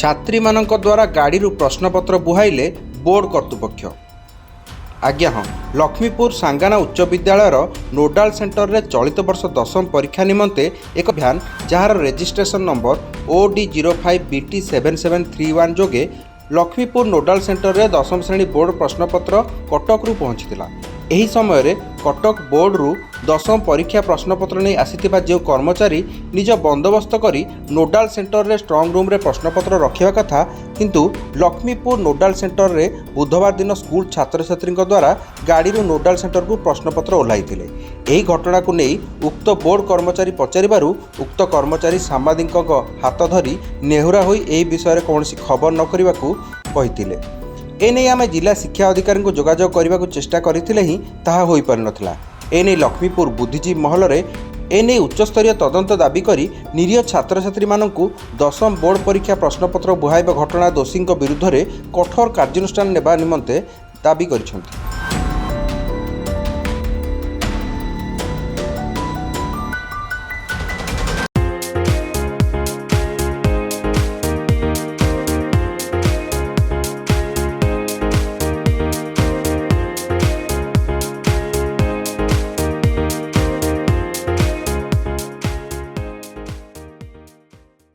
छात्रीमानंक द्वारा गाड़ीरू प्रश्नपत्र बुहाइले बोर्ड कर्तृपक्ष। आज्ञा हाँ, लक्ष्मीपुर सांगाना उच्च विद्यालयर नोडाल सेंटर रे चलित वर्ष दशम परीक्षा निमंते एक van jar registration number OD05BT7731 जोगे लक्ष्मीपुर नोडाल सेंटर रे दशम श्रेणी बोर्ड प्रश्नपत्र कटक रु पहुंचीला। एही समय रे कटक बोर्ड रु दशम परीक्षा प्रश्नपत्र नहीं आसीथिबा जो कर्मचारी निज बंदोबस्त करी नोडाल सेंटर रे स्ट्रंग रूम रे प्रश्नपत्र रखिया कथा, किंतु लक्ष्मीपुर नोडाल सेंटर रे बुधवार दिन स्कूल छात्र छात्री द्वारा गाड़ी नोडाल सेंटर को प्रश्नपत्र ओह्लाइथिले। एही घटना को नहीं उक्त बोर्ड कर्मचारी पचारिबारु उक्त कर्मचारी सांबादिक हाथ धरी नेहुरा होई एही विषय कौन खबर न करने को कहिथिले। एने आम जिला शिक्षा अधिकारी को जोगाजोग करने को चेष्टा करथिले ही ताहा होई पारि नथिला। एने लक्ष्मीपुर बुद्धिजीवी महल रे एने उच्चस्तरीय तदंत दाबी करी निरीह छात्र छात्री मानकु दशम बोर्ड परीक्षा प्रश्नपत्र बुहाइबा घटना दोषी विरुद्ध में कठोर कार्यानुष्ठान नेबा निमंते दाबी करिसेंति।